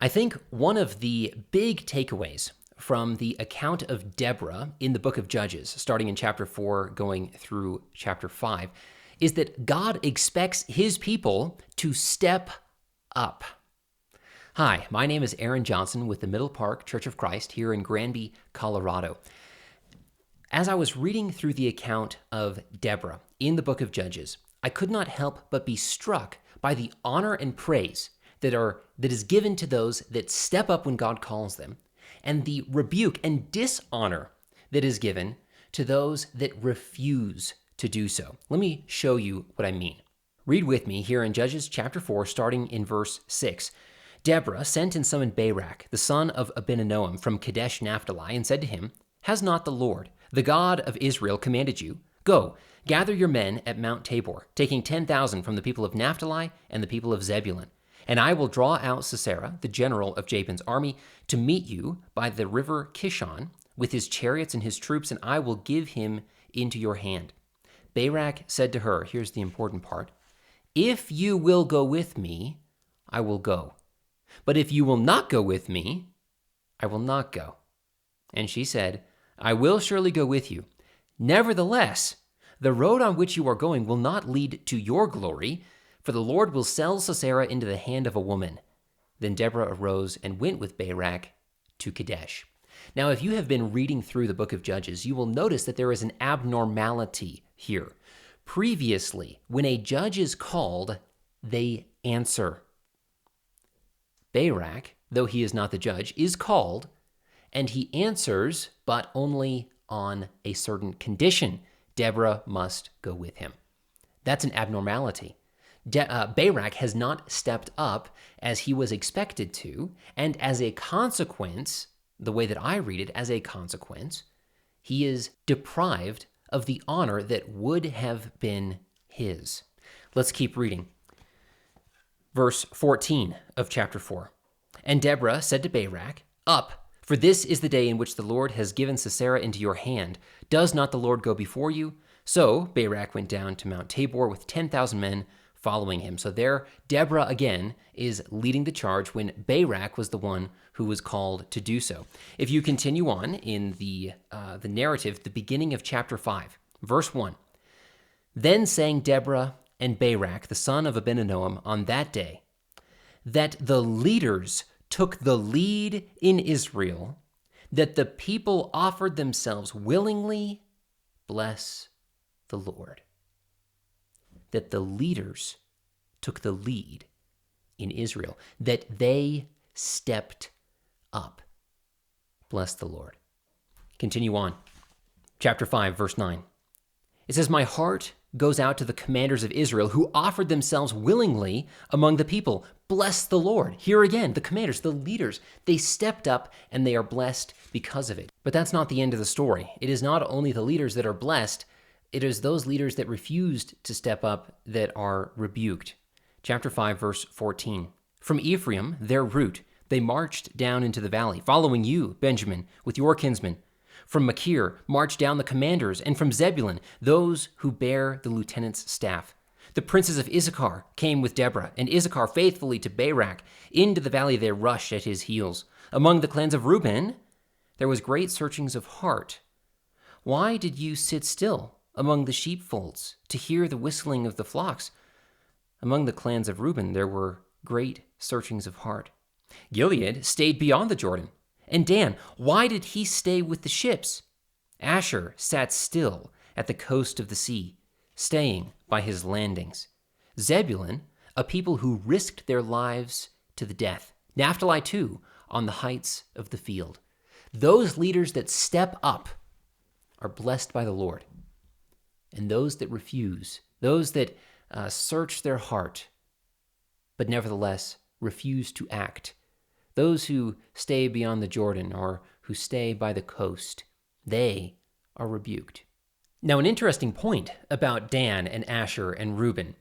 I think one of the big takeaways from the account of Deborah in the book of Judges, starting in chapter 4, going through chapter 5, is that God expects his people to step up. Hi, my name is Aaron Johnson with the Middle Park Church of Christ here in Granby, Colorado. As I was reading through the account of Deborah in the book of Judges, I could not help but be struck by the honor and praise that is given to those that step up when God calls them, and the rebuke and dishonor that is given to those that refuse to do so. Let me show you what I mean. Read with me here in Judges chapter 4, starting in verse 6. Deborah sent and summoned Barak, the son of Abinoam, from Kadesh Naphtali, and said to him, "Has not the Lord, the God of Israel, commanded you? Go, gather your men at Mount Tabor, taking 10,000 from the people of Naphtali and the people of Zebulun. And I will draw out Sisera, the general of Jabin's army, to meet you by the river Kishon with his chariots and his troops, and I will give him into your hand." Barak said to her, here's the important part, "If you will go with me, I will go. But if you will not go with me, I will not go." And she said, "I will surely go with you. Nevertheless, the road on which you are going will not lead to your glory, for the Lord will sell Sisera into the hand of a woman." Then Deborah arose and went with Barak to Kadesh. Now, if you have been reading through the book of Judges, you will notice that there is an abnormality here. Previously, when a judge is called, they answer. Barak, though he is not the judge, is called, and he answers, but only on a certain condition. Deborah must go with him. That's an abnormality. Barak has not stepped up as he was expected to, and as a consequence, the way that I read it, as a consequence, he is deprived of the honor that would have been his. Let's keep reading. Verse 14 of chapter 4. And Deborah said to Barak, "Up, for this is the day in which the Lord has given Sisera into your hand. Does not the Lord go before you?" So Barak went down to Mount Tabor with 10,000 men following him. So there, Deborah again is leading the charge when Barak was the one who was called to do so. If you continue on in the narrative, the beginning of chapter 5, verse 1, "Then sang Deborah and Barak, the son of Abinoam, on that day, that the leaders took the lead in Israel, that the people offered themselves willingly, bless the Lord." That the leaders took the lead in Israel, that they stepped up. Bless the Lord. Continue on. Chapter 5, verse 9. It says, "My heart goes out to the commanders of Israel who offered themselves willingly among the people. Bless the Lord." Here again, the commanders, the leaders, they stepped up and they are blessed because of it. But that's not the end of the story. It is not only the leaders that are blessed, it is those leaders that refused to step up that are rebuked. Chapter 5, verse 14. "From Ephraim, their root, they marched down into the valley, following you, Benjamin, with your kinsmen. From Machir marched down the commanders, and from Zebulun, those who bear the lieutenant's staff. The princes of Issachar came with Deborah, and Issachar faithfully to Barak. Into the valley they rushed at his heels. Among the clans of Reuben, there was great searchings of heart. Why did you sit still among the sheepfolds to hear the whistling of the flocks? Among the clans of Reuben there were great searchings of heart. Gilead stayed beyond the Jordan. And Dan, why did he stay with the ships? Asher sat still at the coast of the sea, staying by his landings. Zebulun, a people who risked their lives to the death. Naphtali too, on the heights of the field." Those leaders that step up are blessed by the Lord. And those that refuse, those that search their heart, but nevertheless refuse to act, those who stay beyond the Jordan or who stay by the coast, they are rebuked. Now, an interesting point about Dan and Asher and Reuben,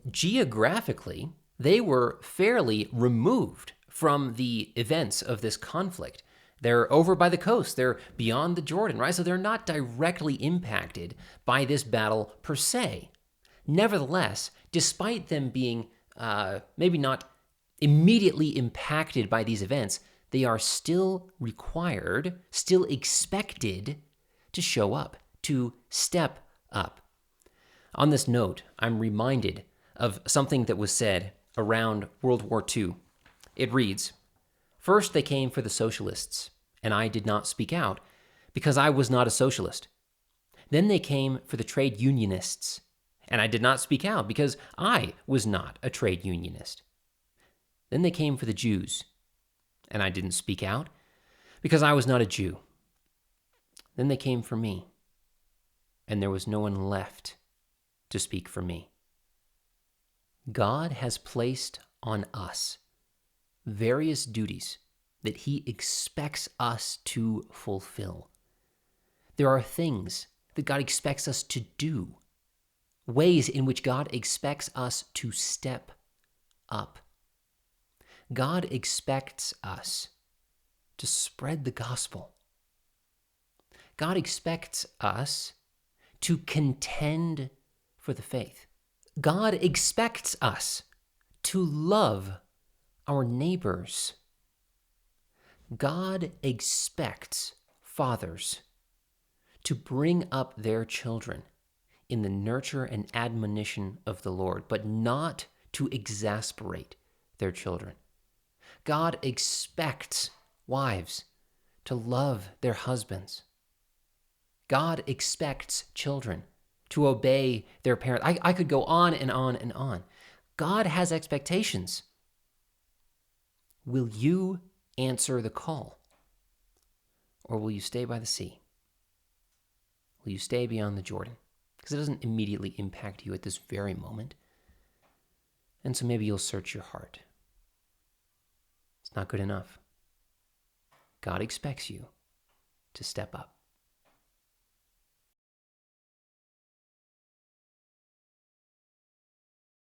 geographically, they were fairly removed from the events of this conflict. They're over by the coast. They're beyond the Jordan, right? So they're not directly impacted by this battle per se. Nevertheless, despite them being maybe not immediately impacted by these events, they are still required, still expected to show up, to step up. On this note, I'm reminded of something that was said around World War II. It reads, "First they came for the socialists, and I did not speak out because I was not a socialist. Then they came for the trade unionists, and I did not speak out because I was not a trade unionist. Then they came for the Jews, and I didn't speak out because I was not a Jew. Then they came for me, and there was no one left to speak for me." God has placed on us various duties that He expects us to fulfill. There are things that God expects us to do, ways in which God expects us to step up. God expects us to spread the gospel. God expects us to contend for the faith. God expects us to love our neighbors. God expects fathers to bring up their children in the nurture and admonition of the Lord, but not to exasperate their children. God expects wives to love their husbands. God expects children to obey their parents. I could go on and on and on. God has expectations. Will you answer the call? Or will you stay by the sea? Will you stay beyond the Jordan? Because it doesn't immediately impact you at this very moment. And so maybe you'll search your heart. It's not good enough. God expects you to step up.